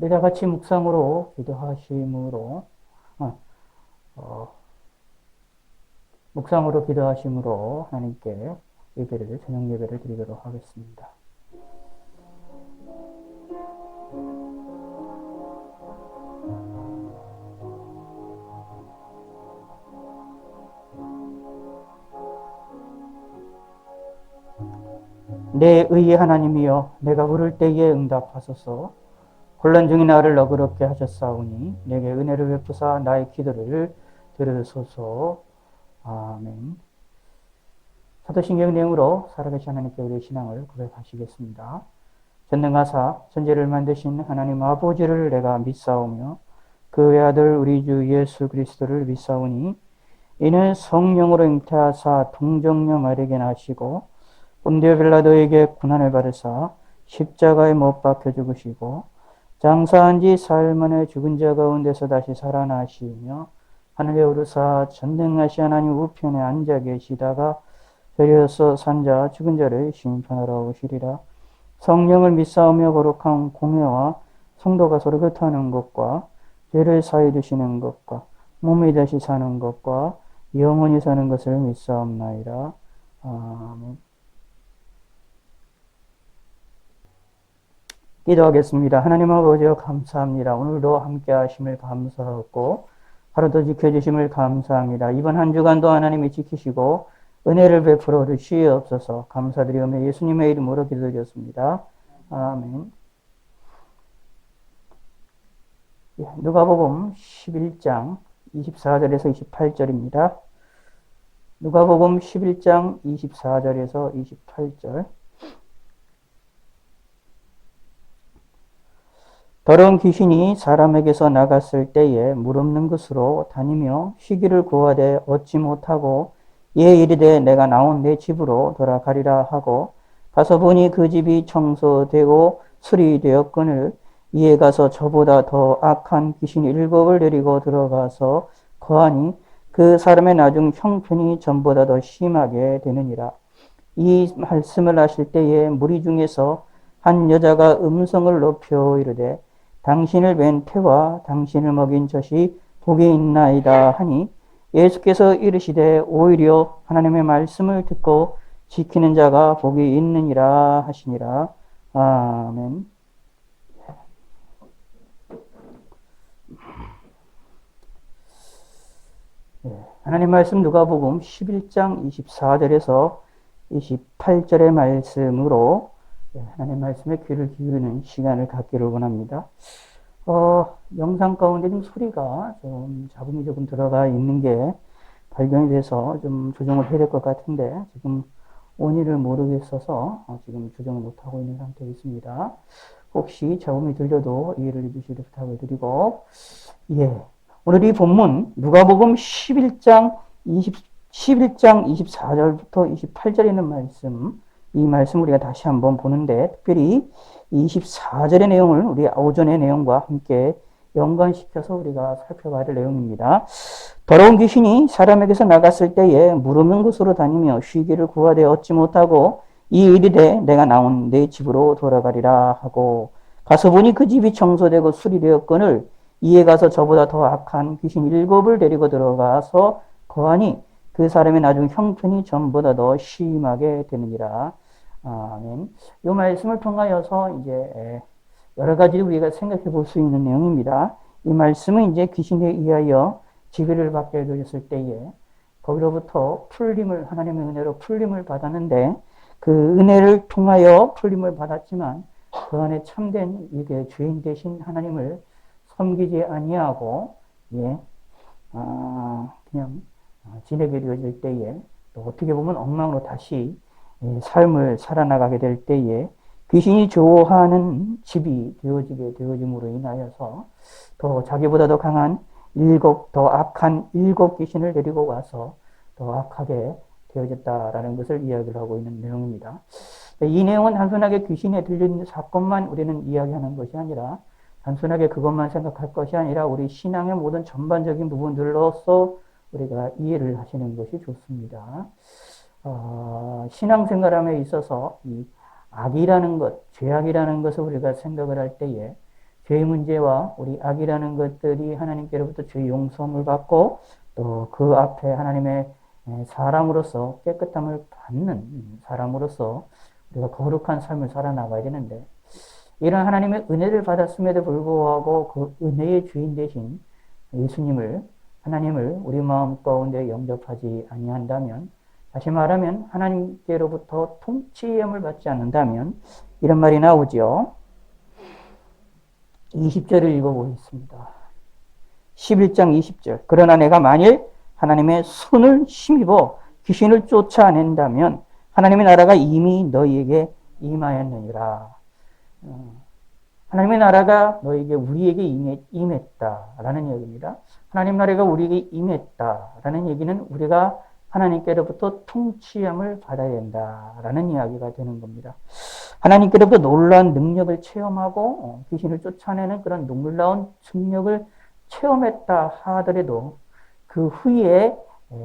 우리 다 같이 묵상으로 기도하심으로 어, 어, 묵상으로 기도하심으로 하나님께 예배를 저녁 예배를 드리도록 하겠습니다. 내 의의 하나님이여 내가 부를 때에 응답하소서. 혼란 중인 나를 너그럽게 하셨사오니 내게 은혜를 베푸사 나의 기도를 들으소서. 아멘. 사도신경 내용으로 살아계신 하나님께 우리의 신앙을 고백하시겠습니다. 전능하사 천지를 만드신 하나님 아버지를 내가 믿사오며 그 외아들 우리 주 예수 그리스도를 믿사오니 이는 성령으로 잉태하사 동정녀 마리아에게 나시고 본디오 빌라도에게 고난을 받으사 십자가에 못 박혀 죽으시고 장사한 지 사흘 만에 죽은 자 가운데서 다시 살아나시며 하늘에 오르사 전능하신 하나님 우편에 앉아 계시다가 저리로서 산자 죽은 자를 심판하러 오시리라. 성령을 믿사오며 거룩한 공회와 성도가 서로 교통하는 것과 죄를 사해 주시는 것과 몸이 다시 사는 것과 영원히 사는 것을 믿사옵나이다. 아멘. 기도하겠습니다. 하나님 아버지여 감사합니다. 오늘도 함께 하심을 감사하고 하루도 지켜주심을 감사합니다. 이번 한 주간도 하나님이 지키시고 은혜를 베풀어 주시옵소서. 감사드리오며 예수님의 이름으로 기도드렸습니다. 아멘. 누가복음 11장 24절에서 28절입니다. 누가복음 11장 24절에서 28절. 더러운 귀신이 사람에게서 나갔을 때에 물 없는 곳으로 다니며 쉬기를 구하되 얻지 못하고 이에 이르되 내가 나온 내 집으로 돌아가리라 하고 가서 보니 그 집이 청소되고 수리되었거늘 이에 가서 저보다 더 악한 귀신 7을 데리고 들어가서 거하니 그 사람의 나중 형편이 전보다 더 심하게 되느니라. 이 말씀을 하실 때에 무리 중에서 한 여자가 음성을 높여 이르되 당신을 뵌 태와 당신을 먹인 젖이 복이 있나이다 하니 예수께서 이르시되 오히려 하나님의 말씀을 듣고 지키는 자가 복이 있느니라 하시니라. 아멘. 하나님 말씀 누가복음 11장 24절에서 28절의 말씀으로 하나님 말씀에 귀를 기울이는 시간을 갖기를 원합니다. 영상 가운데 좀 소리가 좀 잡음이 조금 들어가 있는 게 발견이 돼서 좀 조정을 해야 될 것 같은데 지금 원인을 모르겠어서 지금 조정을 못하고 있는 상태에 있습니다. 혹시 잡음이 들려도 이해를 해주시길 부탁을 드리고, 오늘 이 본문 누가복음 11장 24절부터 28절에 있는 말씀, 이 말씀 우리가 다시 한번 보는데 특별히 24절의 내용을 우리 오전의 내용과 함께 연관시켜서 우리가 살펴봐야 할 내용입니다. 더러운 귀신이 사람에게서 나갔을 때에 물 없는 곳으로 다니며 쉬기를 구하되 얻지 못하고 이 이르되 내가 나온 내 집으로 돌아가리라 하고 가서 보니 그 집이 청소되고 수리되었거늘 이에 가서 저보다 더 악한 귀신 7을 데리고 들어가서 거하니 그 사람의 나중 형편이 전보다 더 심하게 되느니라. 아멘. 이 말씀을 통하여서 이제 여러 가지 우리가 생각해 볼 수 있는 내용입니다. 이 말씀은 이제 귀신에 의하여 지배를 받게 되었을 때에 거기로부터 풀림을, 하나님의 은혜로 풀림을 받았는데 그 은혜를 통하여 풀림을 받았지만 그 안에 참된 이게 주인 되신 하나님을 섬기지 아니하고 그냥 지내게 되어질 때에 또 어떻게 보면 엉망으로 다시 삶을 살아나가게 될 때에 귀신이 좋아하는 집이 되어지게 되어짐으로 인하여서 더 자기보다 더 강한 더 악한 7 귀신을 데리고 와서 더 악하게 되어졌다라는 것을 이야기를 하고 있는 내용입니다. 이 내용은 단순하게 귀신에 들린 사건만 우리는 이야기하는 것이 아니라 단순하게 그것만 생각할 것이 아니라 우리 신앙의 모든 전반적인 부분들로서 우리가 이해를 하시는 것이 좋습니다. 신앙생활함에 있어서 이 악이라는 것, 죄악이라는 것을 우리가 생각을 할 때에 죄의 문제와 우리 악이라는 것들이 하나님께로부터 죄 용서함을 받고 또 그 앞에 하나님의 사람으로서 깨끗함을 받는 사람으로서 우리가 거룩한 삶을 살아나가야 되는데 이런 하나님의 은혜를 받았음에도 불구하고 그 은혜의 주인 되신 예수님을 하나님을 우리 마음 가운데 영접하지 아니한다면 다시 말하면 하나님께로부터 통치함을 받지 않는다면 이런 말이 나오죠. 20절을 읽어보겠습니다. 11장 20절. 그러나 내가 만일 하나님의 손을 힘입어 귀신을 쫓아낸다면 하나님의 나라가 이미 너희에게 임하였느니라. 하나님의 나라가 너희에게 우리에게 임했다라는 얘기입니다. 하나님 나라가 우리에게 임했다라는 얘기는 우리가 하나님께로부터 통치함을 받아야 된다라는 이야기가 되는 겁니다. 하나님께로부터 놀라운 능력을 체험하고 귀신을 쫓아내는 그런 놀라운 능력을 체험했다 하더라도 그 후에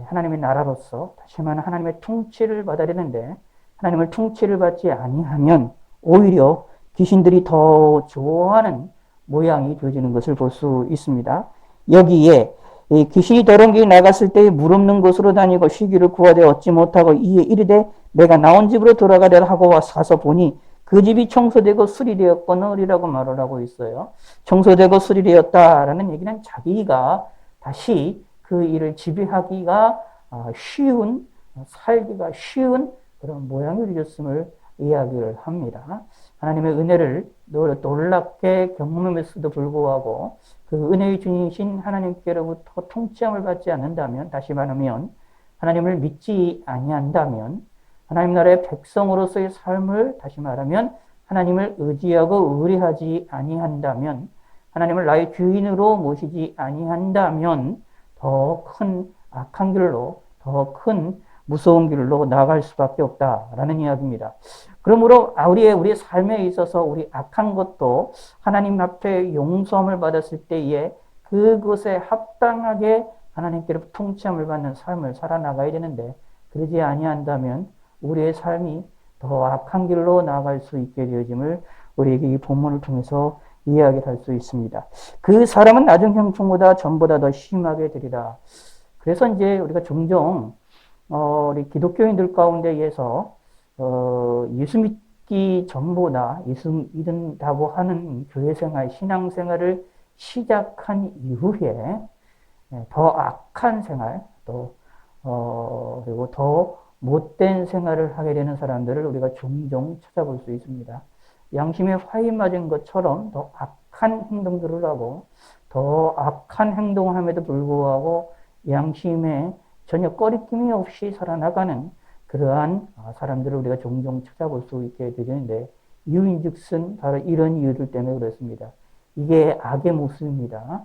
하나님의 나라로서 다시 말하면 하나님의 통치를 받아야 되는데 하나님을 통치를 받지 아니하면 오히려 귀신들이 더 좋아하는 모양이 되어지는 것을 볼 수 있습니다. 여기에 귀신이 더러운 길에 나갔을 때 물 없는 곳으로 다니고 쉬기를 구하되 얻지 못하고 이에 이르되 내가 나온 집으로 돌아가려 하고 가서 보니 그 집이 청소되고 수리되었거늘이라고 말을 하고 있어요. 청소되고 수리되었다라는 얘기는 자기가 다시 그 일을 지배하기가 쉬운, 살기가 쉬운 그런 모양이 되었음을 이야기를 합니다. 하나님의 은혜를 놀랍게 경험했음에도 불구하고 그 은혜의 주이신 하나님께로부터 통치함을 받지 않는다면, 다시 말하면 하나님을 믿지 아니한다면, 하나님 나라의 백성으로서의 삶을 다시 말하면 하나님을 의지하고 의뢰하지 아니한다면, 하나님을 나의 주인으로 모시지 아니한다면 더 큰 악한 길로, 더 큰 무서운 길로 나아갈 수밖에 없다라는 이야기입니다. 그러므로 우리의 삶에 있어서 우리 악한 것도 하나님 앞에 용서함을 받았을 때에 그것에 합당하게 하나님께로부터 통치함을 받는 삶을 살아나가야 되는데 그러지 아니한다면 우리의 삶이 더 악한 길로 나아갈 수 있게 되어짐을 우리에게 이 본문을 통해서 이야기를 할 수 있습니다. 그 사람은 나중 형통보다 전보다 더 심하게 되리라. 그래서 이제 우리가 종종 우리 기독교인들 가운데에서 예수 믿기 전보다 예수 믿는다고 하는 교회생활, 신앙생활을 시작한 이후에 더 악한 생활, 또 그리고 더 못된 생활을 하게 되는 사람들을 우리가 종종 찾아볼 수 있습니다. 양심에 화이 맞은 것처럼 더 악한 행동들을 하고 더 악한 행동을 함에도 불구하고 양심에 전혀 꺼리낌이 없이 살아나가는 그러한 사람들을 우리가 종종 찾아볼 수 있게 되는데 이유인즉슨 바로 이런 이유들 때문에 그렇습니다. 이게 악의 모습입니다.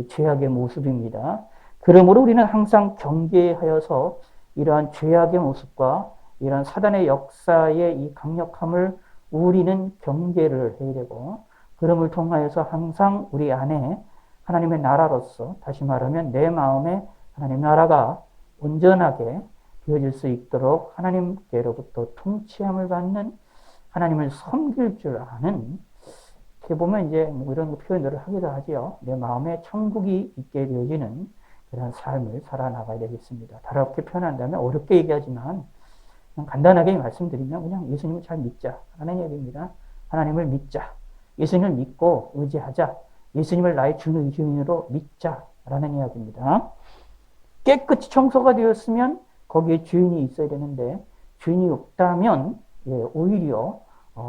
죄악의 모습입니다. 그러므로 우리는 항상 경계하여서 이러한 죄악의 모습과 이러한 사단의 역사의 이 강력함을 우리는 경계를 해야 되고 그럼을 통하여서 항상 우리 안에 하나님의 나라로서 다시 말하면 내 마음에 하나님 나라가 온전하게 되어질 수 있도록 하나님께로부터 통치함을 받는 하나님을 섬길 줄 아는 이렇게 보면 이제 이런 표현들을 하기도 하지요. 내 마음에 천국이 있게 되어지는 그런 삶을 살아나가야 되겠습니다. 다르게 표현한다면 어렵게 얘기하지만 그냥 간단하게 말씀드리면 그냥 예수님을 잘 믿자라는 얘기입니다. 하나님을 믿자. 예수님을 믿고 의지하자. 예수님을 나의 주인으로 믿자라는 이야기입니다. 깨끗이 청소가 되었으면 거기에 주인이 있어야 되는데 주인이 없다면 오히려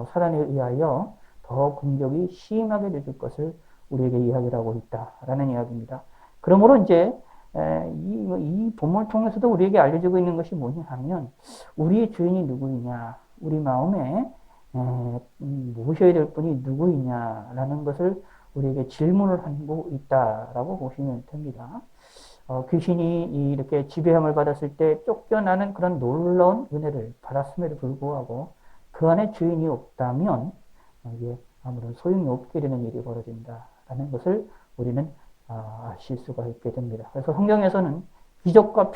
사단에 의하여 더 공격이 심하게 될 것을 우리에게 이야기를 하고 있다라는 이야기입니다. 그러므로 이제 이 본문을 통해서도 우리에게 알려지고 있는 것이 뭐냐 하면 우리의 주인이 누구이냐, 우리 마음에 모셔야 될 분이 누구이냐라는 것을 우리에게 질문을 하고 있다라고 보시면 됩니다. 귀신이 이렇게 지배함을 받았을 때 쫓겨나는 그런 놀라운 은혜를 받았음에도 불구하고 그 안에 주인이 없다면 이게 아무런 소용이 없게 되는 일이 벌어진다라는 것을 우리는 아실 수가 있게 됩니다. 그래서 성경에서는 기적과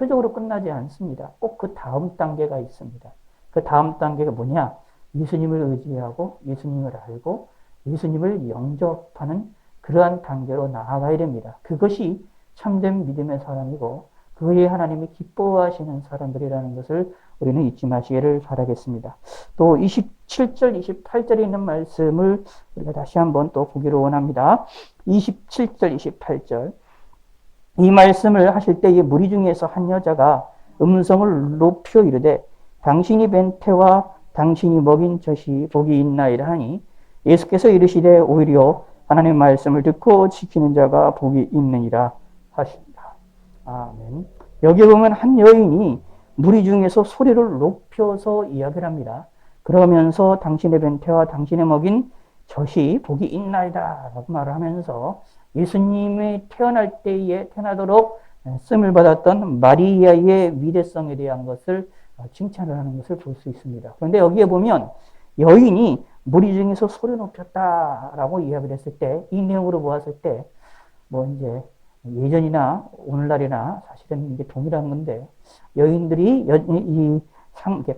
표적으로 끝나지 않습니다. 꼭 그 다음 단계가 있습니다. 그 다음 단계가 뭐냐? 예수님을 의지하고 예수님을 알고 예수님을 영접하는 그러한 단계로 나아가야 됩니다. 그것이 참된 믿음의 사람이고 그의 하나님이 기뻐하시는 사람들이라는 것을 우리는 잊지 마시기를 바라겠습니다. 또 27절, 28절에 있는 말씀을 우리가 다시 한번 또 보기로 원합니다. 27절, 28절. 이 말씀을 하실 때에 무리 중에서 한 여자가 음성을 높여 이르되 당신이 뵌 태와 당신이 먹인 젖이 복이 있나이다 하니 예수께서 이르시되 오히려 하나님의 말씀을 듣고 지키는 자가 복이 있느니라 하십니다. 아멘. 여기 보면 한 여인이 무리 중에서 소리를 높여서 이야기를 합니다. 그러면서 당신의 뵌 태와 당신의 먹인 젖이 복이 있나이다 라고 말을 하면서 예수님이 태어날 때에 태어나도록 쓰임을 받았던 마리아의 위대성에 대한 것을 칭찬을 하는 것을 볼 수 있습니다. 그런데 여기에 보면 여인이 무리 중에서 소리 높였다라고 이야기를 했을 때, 이 내용으로 보았을 때, 뭐 이제 예전이나 오늘날이나 사실은 이게 동일한 건데, 여인들이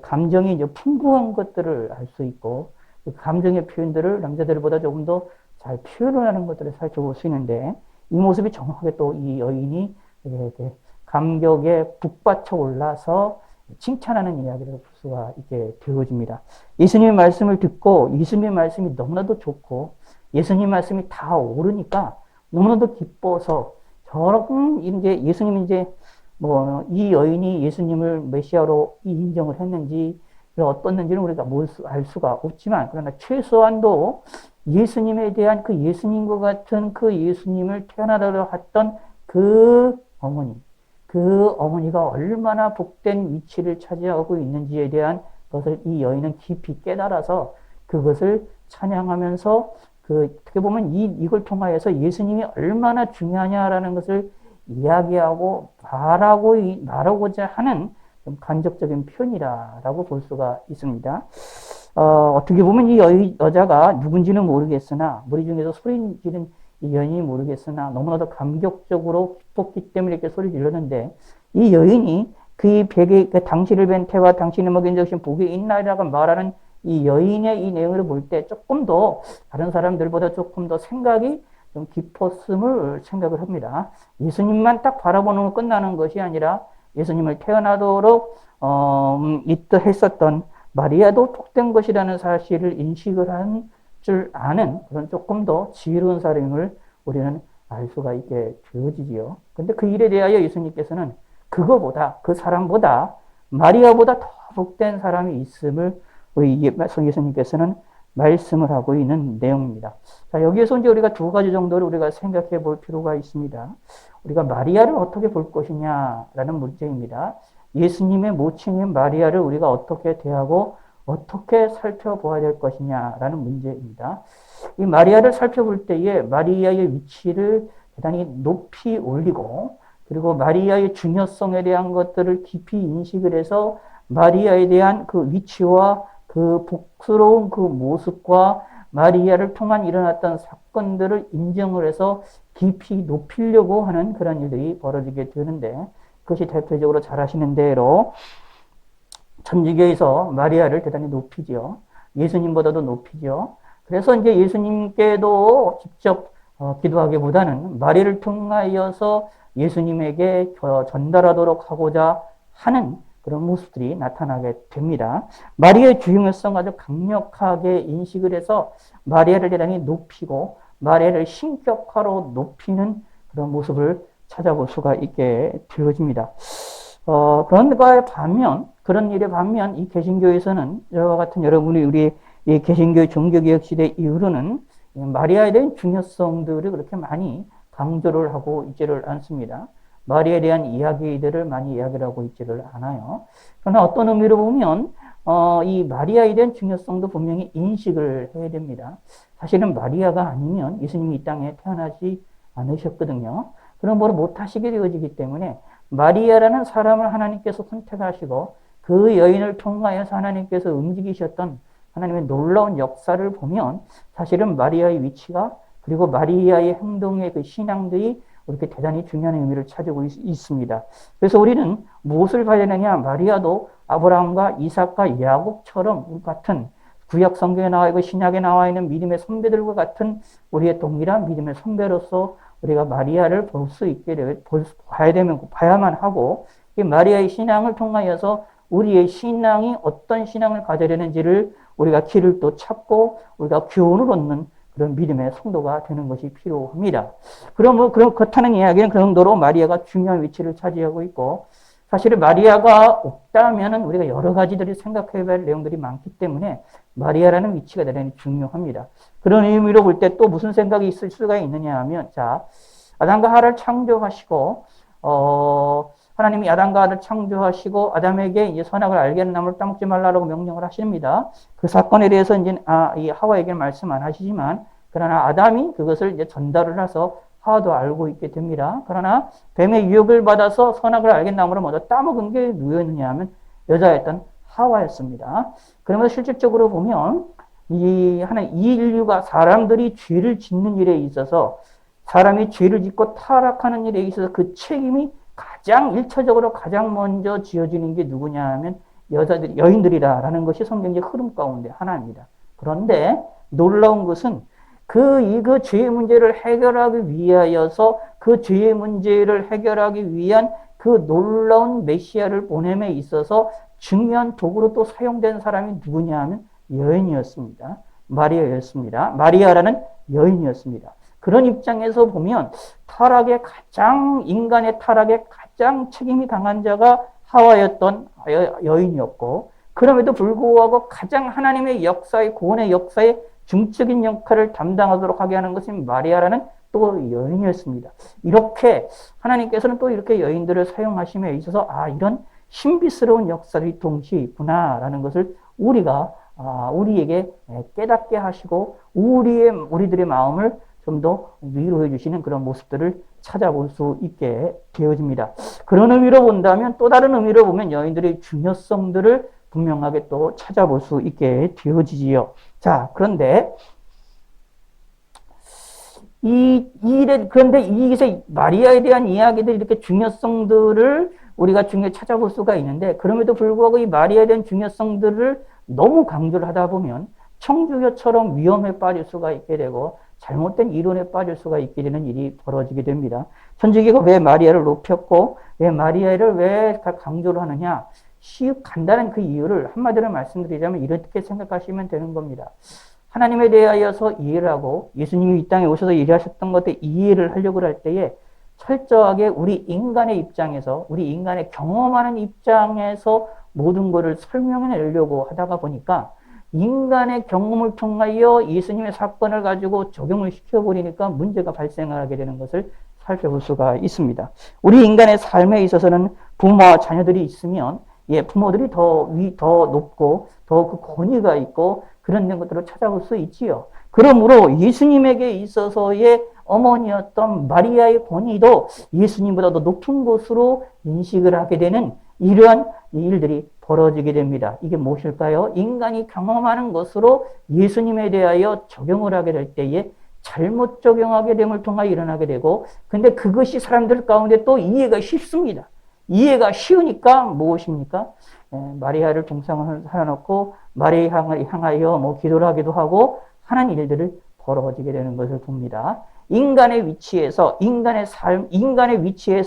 감정이 이제 풍부한 것들을 알 수 있고, 그 감정의 표현들을 남자들보다 조금 더 잘 표현을 하는 것들을 살펴볼 수 있는데, 이 모습이 정확하게 또 이 여인이 이렇게 감격에 북받쳐 올라서 칭찬하는 이야기를 볼 수가 있게 되어집니다. 예수님의 말씀을 듣고 예수님의 말씀이 너무나도 좋고 예수님 말씀이 다 옳으니까 너무나도 기뻐서 저런 이제 예수님이 이제 뭐 이 여인이 예수님을 메시아로 인정을 했는지 어떻는지는 우리가 알 수가 없지만 그러나 최소한도 예수님에 대한 그 예수님과 같은 그 예수님을 태어나도록 했던 그 어머니가 얼마나 복된 위치를 차지하고 있는지에 대한 것을 이 여인은 깊이 깨달아서 그것을 찬양하면서 어떻게 보면 이걸 통하여서 예수님이 얼마나 중요하냐라는 것을 이야기하고 말하고자 하는 좀 간접적인 표현이라고 볼 수가 있습니다. 어떻게 보면 이 여자가 누군지는 모르겠으나 무리 중에서 소리 지른 이 여인이 모르겠으나 너무나도 감격적으로 기뻤기 때문에 이렇게 소리 질렀는데 이 여인이 그의 벽에 당신을 뵌 태와 당신의 먹인 젖이 복이 있나이라고 말하는 이 여인의 이 내용을 볼 때 조금 더 다른 사람들보다 조금 더 생각이 좀 깊었음을 생각을 합니다. 예수님만 딱 바라보는 거 끝나는 것이 아니라 예수님을 태어나도록 했었던 마리아도 복된 것이라는 사실을 인식을 한 줄 아는 그런 조금 더 지혜로운 사람임을 우리는 알 수가 있게 되어지지요. 근데 그 일에 대하여 예수님께서는 그 사람보다 마리아보다 더 복된 사람이 있음을 우리 예수님께서는 말씀을 하고 있는 내용입니다. 자, 여기에서 이제 우리가 두 가지 정도를 우리가 생각해 볼 필요가 있습니다. 우리가 마리아를 어떻게 볼 것이냐라는 문제입니다. 예수님의 모친인 마리아를 우리가 어떻게 대하고 어떻게 살펴보아야 될 것이냐라는 문제입니다. 이 마리아를 살펴볼 때에 마리아의 위치를 대단히 높이 올리고 그리고 마리아의 중요성에 대한 것들을 깊이 인식을 해서 마리아에 대한 그 위치와 그 복스러운 그 모습과 마리아를 통한 일어났던 사건들을 인정을 해서 깊이 높이려고 하는 그런 일들이 벌어지게 되는데 그것이 대표적으로 잘 아시는 대로 천주교에서 마리아를 대단히 높이죠. 예수님보다도 높이죠. 그래서 이제 예수님께도 직접 기도하기보다는 마리아를 통하여서 예수님에게 전달하도록 하고자 하는 그런 모습들이 나타나게 됩니다. 마리아의 중요성 아주 강력하게 인식을 해서 마리아를 대단히 높이고 마리아를 신격화로 높이는 그런 모습을 찾아볼 수가 있게 되어집니다. 그런 일에 반면 이 개신교에서는 이와 같은 여러분이 우리 이 개신교의 종교개혁 시대 이후로는 마리아에 대한 중요성들을 그렇게 많이 강조를 하고 있지를 않습니다. 마리아에 대한 이야기들을 많이 이야기를 하고 있지를 않아요. 그러나 어떤 의미로 보면 이 마리아에 대한 중요성도 분명히 인식을 해야 됩니다. 사실은 마리아가 아니면 예수님이 이 땅에 태어나지 않으셨거든요. 그런 걸 못하시게 되어지기 때문에 마리아라는 사람을 하나님께서 선택하시고 그 여인을 통하여서 하나님께서 움직이셨던 하나님의 놀라운 역사를 보면 사실은 마리아의 위치가 그리고 마리아의 행동의 그 신앙들이 이렇게 대단히 중요한 의미를 차지하고 있습니다. 그래서 우리는 무엇을 봐야 되느냐? 마리아도 아브라함과 이삭과 야곱처럼 같은 구약 성경에 나와 있고 신약에 나와 있는 믿음의 선배들과 같은 우리의 동일한 믿음의 선배로서 우리가 마리아를 볼 수 있게 봐야 되면 봐야만 하고, 이 마리아의 신앙을 통하여서 우리의 신앙이 어떤 신앙을 가져야 되는지를 우리가 길을 또 찾고 우리가 교훈을 얻는 그런 믿음의 성도가 되는 것이 필요합니다. 그럼 그렇다는 이야기는 그 정도로 마리아가 중요한 위치를 차지하고 있고, 사실은 마리아가 없다면은 우리가 여러 가지들이 생각해야 할 내용들이 많기 때문에 마리아라는 위치가 대단히 중요합니다. 그런 의미로 볼 때 또 무슨 생각이 있을 수가 있느냐 하면, 자, 아담과 하와를 창조하시고, 하나님이 아담과 하와를 창조하시고, 아담에게 이제 선악을 알게 하는 나무를 따먹지 말라고 명령을 하십니다. 그 사건에 대해서 이제, 이 하와에게 말씀 안 하시지만, 그러나 아담이 그것을 이제 전달을 해서 하와도 알고 있게 됩니다. 그러나 뱀의 유혹을 받아서 선악을 알게 나무를 먼저 따먹은 게 누구였느냐 하면 여자였던 하와였습니다. 그러면서 실질적으로 보면 이 인류가 사람들이 죄를 짓는 일에 있어서, 사람이 죄를 짓고 타락하는 일에 있어서 그 책임이 가장 일차적으로 가장 먼저 지어지는 게 누구냐 하면 여인들이라는 것이 성경의 흐름 가운데 하나입니다. 그런데 놀라운 것은 그 죄의 문제를 해결하기 위하여서 그 죄의 문제를 해결하기 위한 그 놀라운 메시아를 보냄에 있어서 중요한 도구로 또 사용된 사람이 누구냐 하면 여인이었습니다. 마리아였습니다. 마리아라는 여인이었습니다. 그런 입장에서 보면 인간의 타락에 가장 책임이 강한 자가 하와였던 여인이었고, 그럼에도 불구하고 가장 하나님의 역사의, 구원의 역사의 중적인 역할을 담당하도록 하게 하는 것은 마리아라는 또 여인이었습니다. 이렇게 하나님께서는 또 이렇게 여인들을 사용하심에 있어서 이런 신비스러운 역사들이 동시에 있구나라는 것을 우리에게 깨닫게 하시고 우리들의 마음을 좀 더 위로해 주시는 그런 모습들을 찾아볼 수 있게 되어집니다. 그런 의미로 본다면, 또 다른 의미로 보면 여인들의 중요성들을 분명하게 또 찾아볼 수 있게 되어지지요. 자, 그런데 그런데 이기서 마리아에 대한 이야기들, 이렇게 중요성들을 우리가 찾아볼 수가 있는데, 그럼에도 불구하고 이 마리아에 대한 중요성들을 너무 강조를 하다 보면 청주교처럼 위험에 빠질 수가 있게 되고 잘못된 이론에 빠질 수가 있게 되는 일이 벌어지게 됩니다. 천주교가 왜 마리아를 높였고 왜 마리아를 왜 강조를 하느냐, 간단한 그 이유를 한마디로 말씀드리자면 이렇게 생각하시면 되는 겁니다. 하나님에 대하여서 이해를 하고 예수님이 이 땅에 오셔서 일하셨던 것에 이해를 하려고 할 때에 철저하게 우리 인간의 입장에서, 우리 인간의 경험하는 입장에서 모든 것을 설명해내려고 하다가 보니까 인간의 경험을 통하여 예수님의 사건을 가지고 적용을 시켜버리니까 문제가 발생하게 되는 것을 살펴볼 수가 있습니다. 우리 인간의 삶에 있어서는 부모와 자녀들이 있으면 부모들이 더 높고 더 그 권위가 있고 그런 것들을 찾아볼 수 있지요. 그러므로 예수님에게 있어서의 어머니였던 마리아의 권위도 예수님보다 더 높은 것으로 인식을 하게 되는 이러한 일들이 벌어지게 됩니다. 이게 무엇일까요? 인간이 경험하는 것으로 예수님에 대하여 적용을 하게 될 때에 잘못 적용하게 됨을 통하여 일어나게 되고, 근데 그것이 사람들 가운데 또 이해가 쉽습니다. 이해가 쉬우니까 무엇입니까? 마리아를 중상을 하여놓고 마리아를 향하여 기도를 하기도 하고 하는 일들을 벌어지게 되는 것을 봅니다. 인간의 위치에서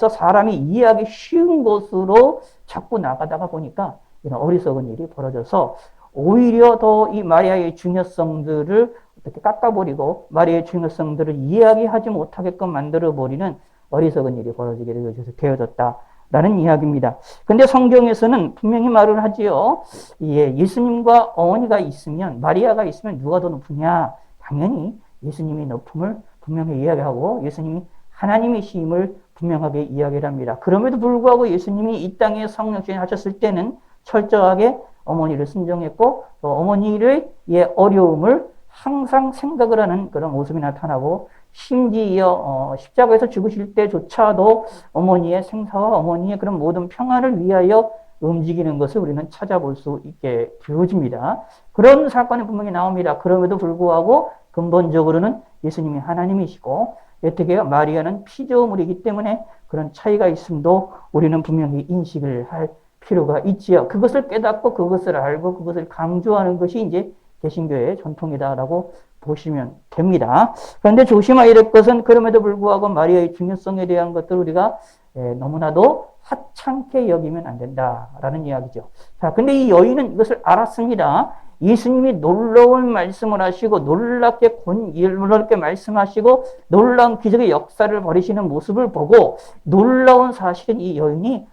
사람이 이해하기 쉬운 것으로 자꾸 나가다가 보니까 이런 어리석은 일이 벌어져서 오히려 더 이 마리아의 중요성들을 어떻게 깎아버리고 마리아의 중요성들을 이해하게 하지 못하게끔 만들어버리는 어리석은 일이 벌어지게 되어졌다라는 이야기입니다. 근데 성경에서는 분명히 말을 하지요. 예수님과 어머니가 있으면, 마리아가 있으면 누가 더 높으냐? 당연히 예수님의 높음을 분명히 이야기하고 예수님이 하나님이심을 분명하게 이야기를 합니다. 그럼에도 불구하고 예수님이 이 땅에 성령시행 하셨을 때는 철저하게 어머니를 순종했고 또 어머니의 어려움을 항상 생각을 하는 그런 모습이 나타나고, 심지어 십자가에서 죽으실 때조차도 어머니의 생사와 어머니의 그런 모든 평안을 위하여 움직이는 것을 우리는 찾아볼 수 있게 되어집니다. 그런 사건이 분명히 나옵니다. 그럼에도 불구하고 근본적으로는 예수님이 하나님이시고 어떻게 마리아는 피조물이기 때문에 그런 차이가 있음도 우리는 분명히 인식을 할 필요가 있지요. 그것을 깨닫고 그것을 알고 그것을 강조하는 것이 이제 개신교의 전통이다라고 보시면 됩니다. 그런데 조심해야 될 것은 그럼에도 불구하고 마리아의 중요성에 대한 것들 우리가 너무나도 하찮게 여기면 안 된다라는 이야기죠. 자, 근데 이 여인은 이것을 알았습니다. 예수님이 놀라운 말씀을 하시고 놀랍게 말씀하시고 놀라운 기적의 역사를 벌이시는 모습을 보고 놀라운 사실은 이 여인이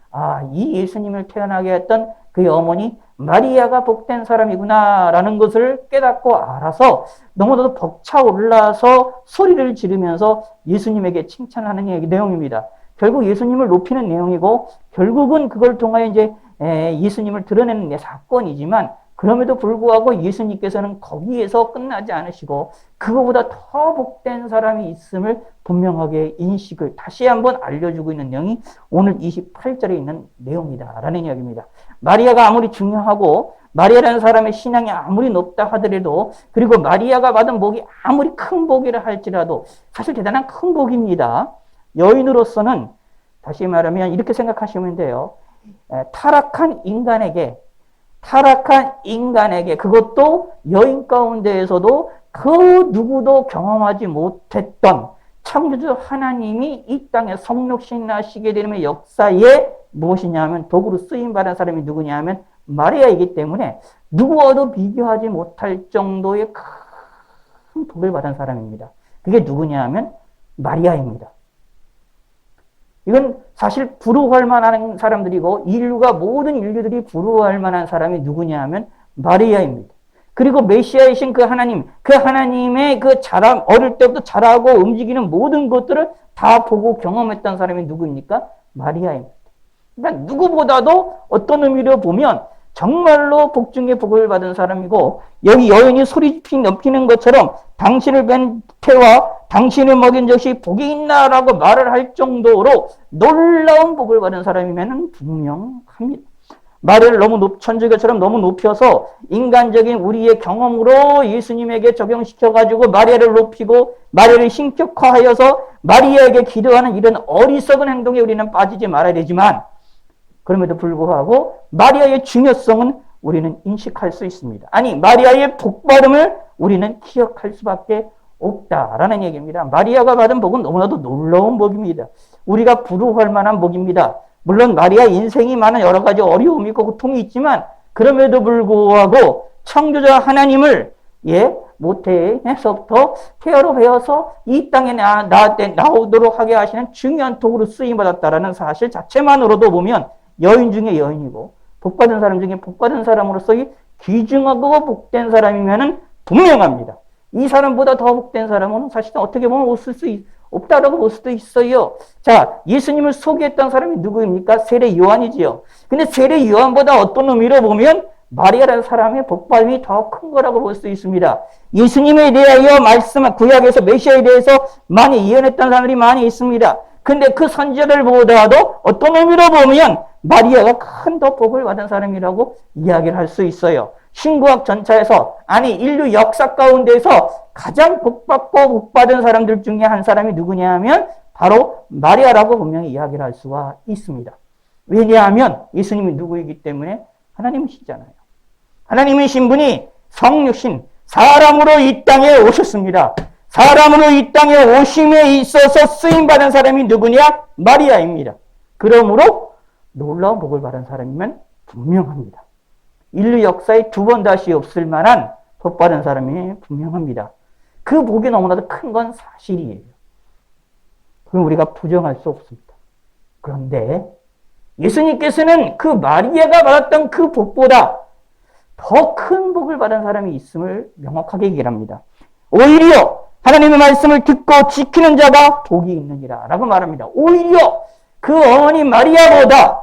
이 예수님을 태어나게 했던 그의 어머니 마리아가 복된 사람이구나 라는 것을 깨닫고 알아서 너무나도 벅차올라서 소리를 지르면서 예수님에게 칭찬하는 내용입니다. 결국 예수님을 높이는 내용이고 결국은 그걸 통하여 이제 예수님을 드러내는 사건이지만 그럼에도 불구하고 예수님께서는 거기에서 끝나지 않으시고 그거보다 더 복된 사람이 있음을 분명하게 인식을 다시 한번 알려주고 있는 내용이 오늘 28절에 있는 내용이다라는 이야기입니다. 마리아가 아무리 중요하고 마리아라는 사람의 신앙이 아무리 높다 하더라도 그리고 마리아가 받은 복이 아무리 큰 복이라 할지라도 사실 대단한 큰 복입니다. 여인으로서는 다시 말하면 이렇게 생각하시면 돼요. 타락한 인간에게 그것도 여인 가운데에서도 그 누구도 경험하지 못했던 창조주 하나님이 이 땅에 성육신하시게 되는 역사에 무엇이냐면 도구로 쓰임받은 사람이 누구냐면 마리아이기 때문에 누구와도 비교하지 못할 정도의 큰 복을 받은 사람입니다. 그게 누구냐 하면 마리아입니다. 이건 사실 부러워할 만한 사람들이고 모든 인류들이 부러워할 만한 사람이 누구냐 하면 마리아입니다. 그리고 메시아이신 그 하나님의 그 어릴 때부터 자라고 움직이는 모든 것들을 다 보고 경험했던 사람이 누구입니까? 마리아입니다. 그러니까 누구보다도 어떤 의미로 보면 정말로 복 중에 복을 받은 사람이고 여기 여인이 소리 높이는 것처럼 당신을 뵌 태와 당신을 먹인 적이 복이 있나라고 말을 할 정도로 놀라운 복을 받은 사람이면 분명합니다. 말을 천주교처럼 너무 높여서 인간적인 우리의 경험으로 예수님에게 적용시켜가지고 마리아를 높이고 마리아를 신격화하여서 마리아에게 기도하는 이런 어리석은 행동에 우리는 빠지지 말아야 되지만 그럼에도 불구하고 마리아의 중요성은 우리는 인식할 수 있습니다. 아니 마리아의 복받음을 우리는 기억할 수밖에 없다라는 얘기입니다. 마리아가 받은 복은 너무나도 놀라운 복입니다. 우리가 부러워할 만한 복입니다. 물론 마리아 인생이 많은 여러 가지 어려움이 있고 고통이 있지만 그럼에도 불구하고 창조자 하나님을 모태에서부터 태어로 배워서 이 땅에 나오도록 하게 하시는 중요한 도구로 쓰임받았다라는 사실 자체만으로도 보면 여인 중에 여인이고 복받은 사람 중에 복받은 사람으로서 귀중하고 복된 사람이면 분명합니다. 이 사람보다 더 복된 사람은 사실은 어떻게 보면 없을 수 없다라고 볼 수도 있어요. 자, 예수님을 소개했던 사람이 누구입니까? 세례 요한이지요. 근데 세례 요한보다 어떤 의미로 보면 마리아라는 사람의 복받음이 더 큰 거라고 볼 수 있습니다. 예수님에 대하여 구약에서 메시아에 대해서 많이 예언했던 사람들이 많이 있습니다. 근데 그 선지자들보다도 어떤 의미로 보면 마리아가 큰 더 복을 받은 사람이라고 이야기를 할 수 있어요. 신구약 전체에서 인류 역사 가운데서 가장 복받고 복받은 사람들 중에 한 사람이 누구냐 하면 바로 마리아라고 분명히 이야기를 할 수가 있습니다. 왜냐하면 예수님이 누구이기 때문에 하나님이시잖아요. 하나님이신 분이 성육신 사람으로 이 땅에 오셨습니다. 사람으로 이 땅에 오심에 있어서 쓰임받은 사람이 누구냐? 마리아입니다. 그러므로 놀라운 복을 받은 사람이면 분명합니다. 인류 역사에 두 번 다시 없을 만한 복 받은 사람이 분명합니다. 그 복이 너무나도 큰 건 사실이에요. 그건 우리가 부정할 수 없습니다. 그런데 예수님께서는 그 마리아가 받았던 그 복보다 더 큰 복을 받은 사람이 있음을 명확하게 얘기합니다. 오히려 하나님의 말씀을 듣고 지키는 자가 복이 있느니라 라고 말합니다. 오히려 그 어머니 마리아보다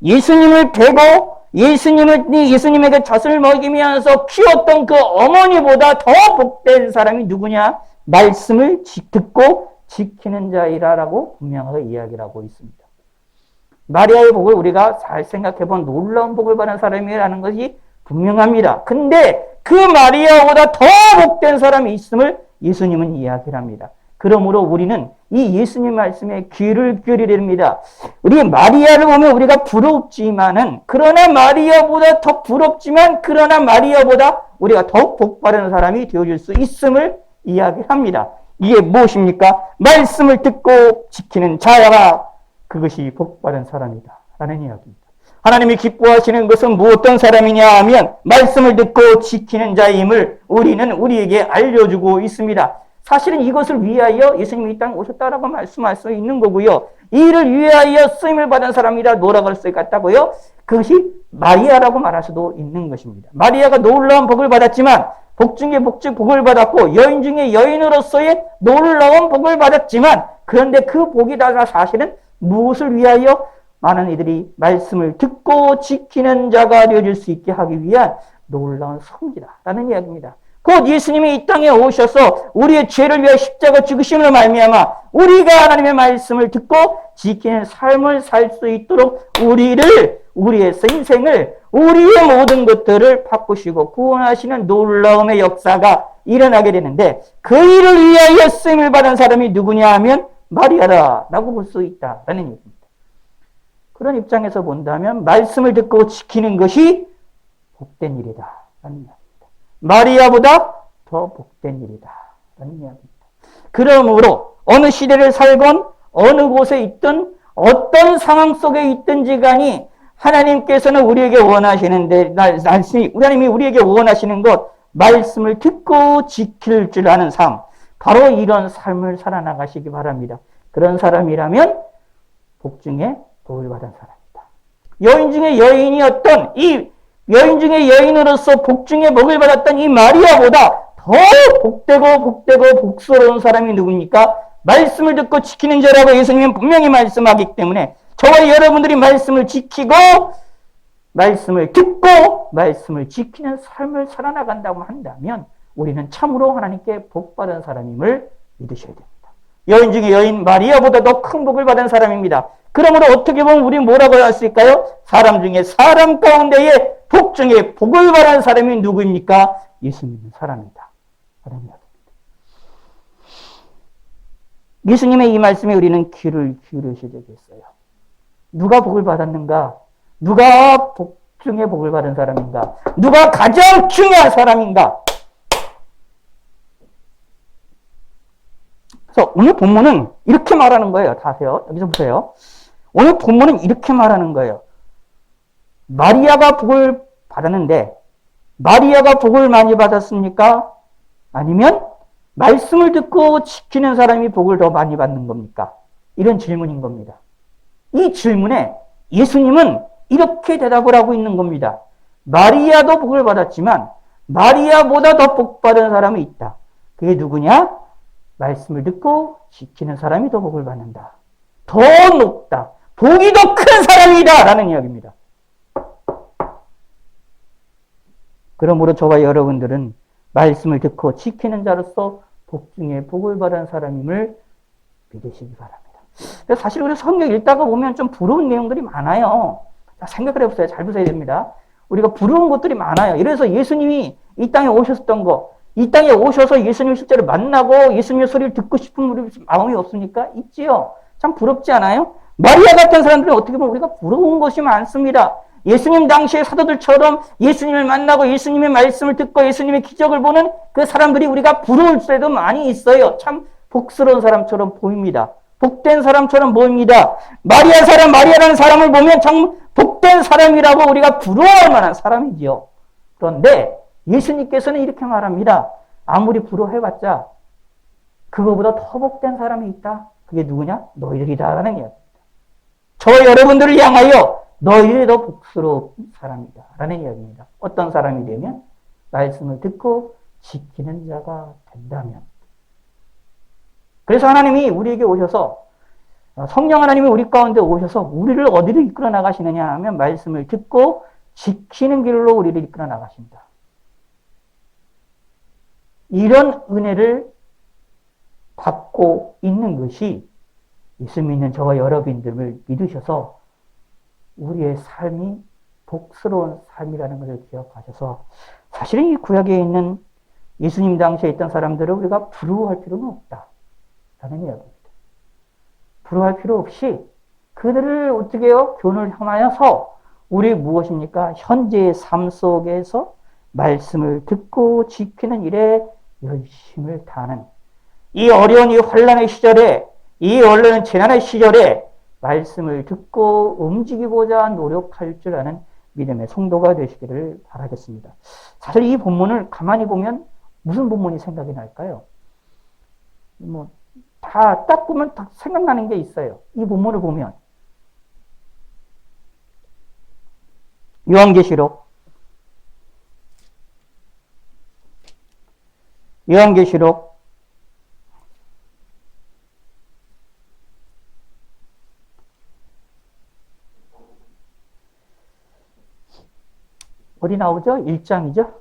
예수님을 뵈고 예수님에게 젖을 먹이면서 키웠던 그 어머니보다 더 복된 사람이 누구냐? 말씀을 듣고 지키는 자이라라고 분명하게 이야기를 하고 있습니다. 마리아의 복을 우리가 잘 생각해본 놀라운 복을 받은 사람이라는 것이 분명합니다. 근데 그 마리아보다 더 복된 사람이 있음을 예수님은 이야기를 합니다. 그러므로 우리는 이 예수님 말씀에 귀를 기울여야 됩니다. 우리 마리아를 보면 우리가 부럽지만은 그러나 마리아보다 우리가 더욱 복받은 사람이 되어줄 수 있음을 이야기합니다. 이게 무엇입니까? 말씀을 듣고 지키는 자야가 그것이 복받은 사람이다 라는 이야기입니다. 하나님이 기뻐하시는 것은 어떤 사람이냐 하면 말씀을 듣고 지키는 자임을 우리는 우리에게 알려주고 있습니다. 사실은 이것을 위하여 예수님이 이 땅에 오셨다라고 말씀할 수 있는 거고요. 이를 위하여 쓰임을 받은 사람이라 뭐라고 할 수 있겠다고요? 그것이 마리아라고 말할 수도 있는 것입니다. 마리아가 놀라운 복을 받았지만 복 중에 복을 받았고 여인 중에 여인으로서의 놀라운 복을 받았지만 그런데 그 복이 다 사실은 무엇을 위하여? 많은 이들이 말씀을 듣고 지키는 자가 되어질 수 있게 하기 위한 놀라운 성기다라는 이야기입니다. 곧 예수님이 이 땅에 오셔서 우리의 죄를 위하여 십자가 죽으심으로 말미암아 우리가 하나님의 말씀을 듣고 지키는 삶을 살 수 있도록 우리의 인생을 우리의 모든 것들을 바꾸시고 구원하시는 놀라움의 역사가 일어나게 되는데 그 일을 위하여 쓰임을 받은 사람이 누구냐 하면 마리아라고 볼 수 있다라는 얘기입니다. 그런 입장에서 본다면 말씀을 듣고 지키는 것이 복된 일이다 라는 이야기입니다. 마리아보다 더 복된 일이다 라는 이야기입니다. 그러므로 어느 시대를 살건 어느 곳에 있든 어떤 상황 속에 있든지 간에 하나님께서는 우리에게 원하시는데 하나님이 우리에게 원하시는 것 말씀을 듣고 지킬 줄 아는 삶 바로 이런 삶을 살아나가시기 바랍니다. 그런 사람이라면 복 중에 복을 받은 사람이다. 여인 중에 여인이었던 이 여인 중에 여인으로서 복 중에 복을 받았던 이 마리아보다 더 복되고 복스러운 사람이 누굽니까? 말씀을 듣고 지키는 자라고 예수님은 분명히 말씀하기 때문에 저와 여러분들이 말씀을 지키고 말씀을 듣고 말씀을 지키는 삶을 살아나간다고 한다면 우리는 참으로 하나님께 복받은 사람임을 믿으셔야 됩니다. 여인 중에 여인 마리아보다 더 큰 복을 받은 사람입니다. 그러므로 어떻게 보면 우리 뭐라고 할 수 있을까요? 사람 중에 사람 가운데에 복 중에 복을 받은 사람이 누구입니까? 예수 믿는 사람이다. 예수님의 이 말씀에 우리는 귀를 기울이셔야 되겠어요. 누가 복을 받았는가? 누가 복 중에 복을 받은 사람인가? 누가 가장 중요한 사람인가? 그래서 오늘 본문은 이렇게 말하는 거예요. 다세요. 여기서 보세요. 오늘 본문은 이렇게 말하는 거예요. 마리아가 복을 받았는데 마리아가 복을 많이 받았습니까? 아니면 말씀을 듣고 지키는 사람이 복을 더 많이 받는 겁니까? 이런 질문인 겁니다. 이 질문에 예수님은 이렇게 대답을 하고 있는 겁니다. 마리아도 복을 받았지만 마리아보다 더 복 받은 사람이 있다. 그게 누구냐? 말씀을 듣고 지키는 사람이 더 복을 받는다. 더 높다. 복이 더 큰 사람이다 라는 이야기입니다. 그러므로 저와 여러분들은 말씀을 듣고 지키는 자로서 복 중에 복을 받은 사람임을 믿으시기 바랍니다. 사실 우리 성경 읽다가 보면 좀 부러운 내용들이 많아요. 생각을 해보세요. 잘 보셔야 됩니다. 우리가 부러운 것들이 많아요. 이래서 예수님이 이 땅에 오셨던 거, 이 땅에 오셔서 예수님 실제로 만나고 예수님의 소리를 듣고 싶은 우리 마음이 없습니까? 있지요. 참 부럽지 않아요? 마리아 같은 사람들은 어떻게 보면 우리가 부러운 것이 많습니다. 예수님 당시의 사도들처럼 예수님을 만나고 예수님의 말씀을 듣고 예수님의 기적을 보는 그 사람들이 우리가 부러울 때도 많이 있어요. 참 복스러운 사람처럼 보입니다. 복된 사람처럼 보입니다. 마리아라는 사람을 보면 참 복된 사람이라고 우리가 부러워할 만한 사람이지요. 그런데 예수님께서는 이렇게 말합니다. 아무리 부러워해봤자 그거보다 더 복된 사람이 있다. 그게 누구냐? 너희들이다 라는 이야기입니다. 저와 여러분들을 향하여 너희들이 더 복스러운 사람이다 라는 이야기입니다. 어떤 사람이 되면 말씀을 듣고 지키는 자가 된다면. 그래서 하나님이 우리에게 오셔서 성령 하나님이 우리 가운데 오셔서 우리를 어디로 이끌어 나가시느냐 하면 말씀을 듣고 지키는 길로 우리를 이끌어 나가신다. 이런 은혜를 받고 있는 것이 예수 믿는 저와 여러분들을 믿으셔서 우리의 삶이 복스러운 삶이라는 것을 기억하셔서 사실은 이 구약에 있는 예수님 당시에 있던 사람들을 우리가 부러워할 필요는 없다라는 이야기입니다. 부러워할 필요 없이 그들을 어떻게 해요? 교훈을 향하여서 우리 무엇입니까? 현재의 삶 속에서 말씀을 듣고 지키는 일에 열심을 다하는, 이 어려운 이 환난의 시절에, 이 어려운 재난의 시절에 말씀을 듣고 움직이고자 노력할 줄 아는 믿음의 성도가 되시기를 바라겠습니다. 사실 이 본문을 가만히 보면 무슨 본문이 생각이 날까요? 딱 보면 딱 생각나는 게 있어요. 이 본문을 보면. 요한계시록 어디 나오죠? 1장이죠?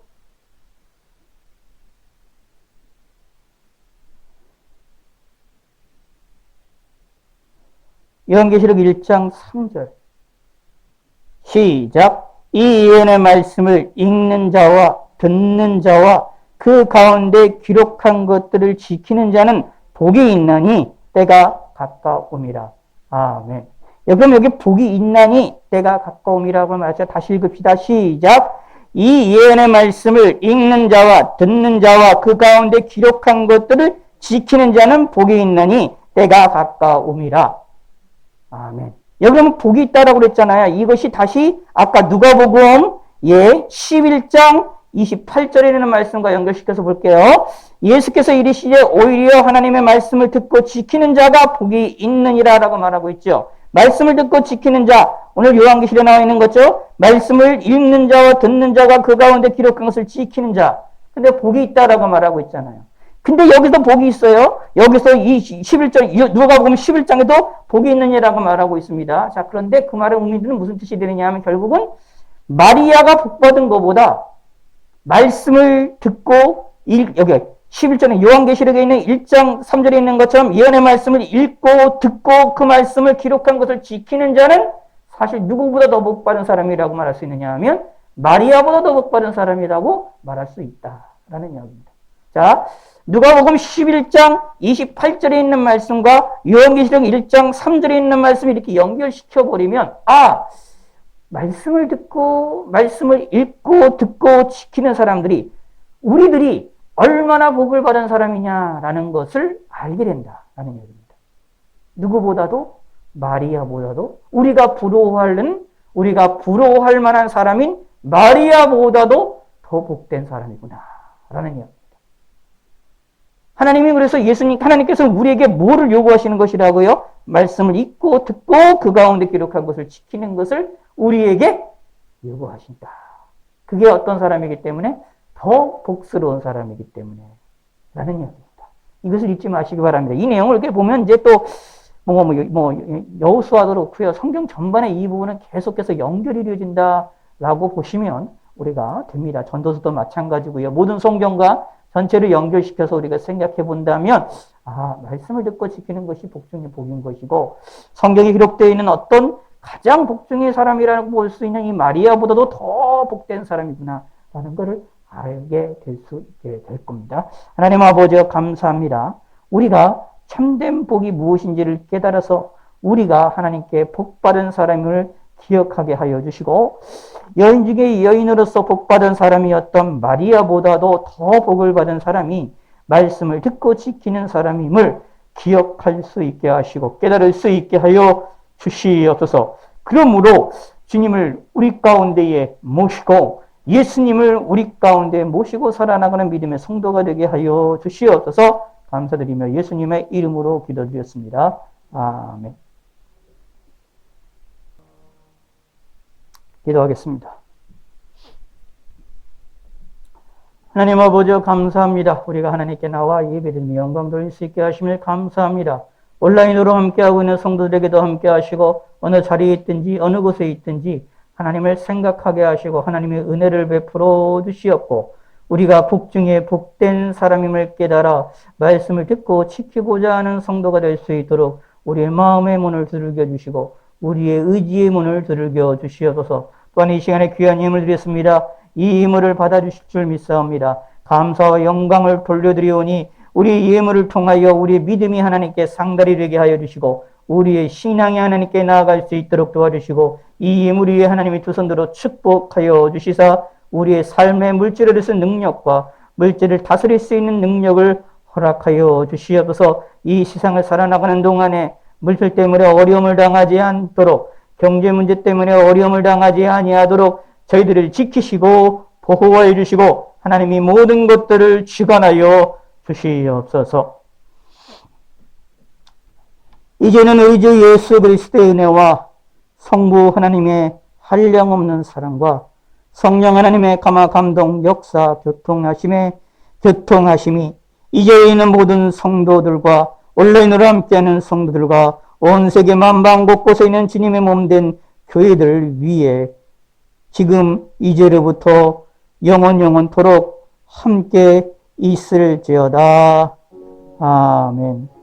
요한계시록 1장 3절. 시작. 이 예언의 말씀을 읽는 자와 듣는 자와 그 가운데 기록한 것들을 지키는 자는 복이 있나니 때가 가까움이라. 아멘. 그럼 여기 복이 있나니 때가 가까움이라고 말하죠. 다시 읽읍시다. 시작. 이 예언의 말씀을 읽는 자와 듣는 자와 그 가운데 기록한 것들을 지키는 자는 복이 있나니 때가 가까움이라. 아멘. 여러분 복이 있다라고 그랬잖아요. 이것이 다시 아까 누가복음 11장 28절에 있는 말씀과 연결시켜서 볼게요. 예수께서 이르시되 오히려 하나님의 말씀을 듣고 지키는 자가 복이 있느니라 라고 말하고 있죠. 말씀을 듣고 지키는 자, 오늘 요한계시록에 나와 있는 거죠. 말씀을 읽는 자와 듣는 자가 그 가운데 기록한 것을 지키는 자. 근데 복이 있다라고 말하고 있잖아요. 근데 여기서 복이 있어요. 여기서 이 11장, 누가복음 11장에도 복이 있느냐라고 말하고 있습니다. 자, 그런데 그 말의 의미는 무슨 뜻이 되느냐 하면 결국은 마리아가 복받은 것보다 말씀을 듣고, 여기 11절에 요한계시록에 있는 1장 3절에 있는 것처럼 예언의 말씀을 읽고 듣고 그 말씀을 기록한 것을 지키는 자는 사실 누구보다 더 복받은 사람이라고 말할 수 있느냐 하면 마리아보다 더 복받은 사람이라고 말할 수 있다라는 이야기입니다. 자, 누가복음 11장 28절에 있는 말씀과 요한계시록 1장 3절에 있는 말씀을 이렇게 연결시켜버리면 말씀을 듣고 말씀을 읽고 듣고 지키는 사람들이 우리들이 얼마나 복을 받은 사람이냐라는 것을 알게 된다라는 얘기입니다. 누구보다도 마리아보다도 우리가 부러워할 만한 사람인 마리아보다도 더 복된 사람이구나라는 이야기입니다. 하나님이 그래서 하나님께서 우리에게 뭐를 요구하시는 것이라고요? 말씀을 읽고 듣고 그 가운데 기록한 것을 지키는 것을 우리에게 요구하신다. 그게 어떤 사람이기 때문에? 더 복스러운 사람이기 때문에 라는 이야기입니다. 이것을 잊지 마시기 바랍니다. 이 내용을 이렇게 보면 이제 또 여호수아도 그렇고요. 성경 전반의 이 부분은 계속해서 연결이 이루어진다라고 보시면 우리가 됩니다. 전도서도 마찬가지고요. 모든 성경과 전체를 연결시켜서 우리가 생각해 본다면 말씀을 듣고 지키는 것이 복중의 복인 것이고 성경에 기록되어 있는 어떤 가장 복중의 사람이라고 볼 수 있는 이 마리아보다도 더 복된 사람이구나 라는 것을 알게 될 수 있게 될 겁니다. 하나님 아버지가 감사합니다. 우리가 참된 복이 무엇인지를 깨달아서 우리가 하나님께 복받은 사람을 기억하게 하여 주시고 여인 중에 여인으로서 복받은 사람이었던 마리아보다도 더 복을 받은 사람이 말씀을 듣고 지키는 사람임을 기억할 수 있게 하시고 깨달을 수 있게 하여 주시옵소서. 그러므로 주님을 우리 가운데에 모시고 예수님을 우리 가운데 모시고 살아나가는 믿음의 성도가 되게 하여 주시옵소서. 감사드리며 예수님의 이름으로 기도드렸습니다. 아멘. 기도하겠습니다. 하나님 아버지 감사합니다. 우리가 하나님께 나와 예배드리며 영광 돌릴 수 있게 하심을 감사합니다. 온라인으로 함께하고 있는 성도들에게도 함께하시고 어느 자리에 있든지 어느 곳에 있든지 하나님을 생각하게 하시고 하나님의 은혜를 베풀어 주시옵고 우리가 복중에 복된 사람임을 깨달아 말씀을 듣고 지키고자 하는 성도가 될 수 있도록 우리의 마음의 문을 두들겨 주시고 우리의 의지의 문을 두들겨 주시옵소서. 또한 이 시간에 귀한 예물을 드렸습니다. 이 예물을 받아주실 줄 믿사옵니다. 감사와 영광을 돌려드리오니 우리 예물을 통하여 우리의 믿음이 하나님께 상달이 되게 하여 주시고 우리의 신앙이 하나님께 나아갈 수 있도록 도와주시고 이 예물 위에 하나님의 두 손으로 축복하여 주시사 우리의 삶의 물질에서 능력과 물질을 다스릴 수 있는 능력을 허락하여 주시옵소서. 이 세상을 살아나가는 동안에 물질 때문에 어려움을 당하지 않도록, 경제 문제 때문에 어려움을 당하지 아니하도록 저희들을 지키시고 보호해 주시고 하나님이 모든 것들을 주관하여 주시옵소서. 이제는 의주 예수 그리스도의 은혜와 성부 하나님의 한량없는 사랑과 성령 하나님의 감화 감동 역사 교통하심이 이제 있는 모든 성도들과 온라인으로 함께하는 성도들과 온 세계 만방 곳곳에 있는 주님의 몸된 교회들을 위해 지금 이제로부터 영원토록 함께 있을지어다. 아멘.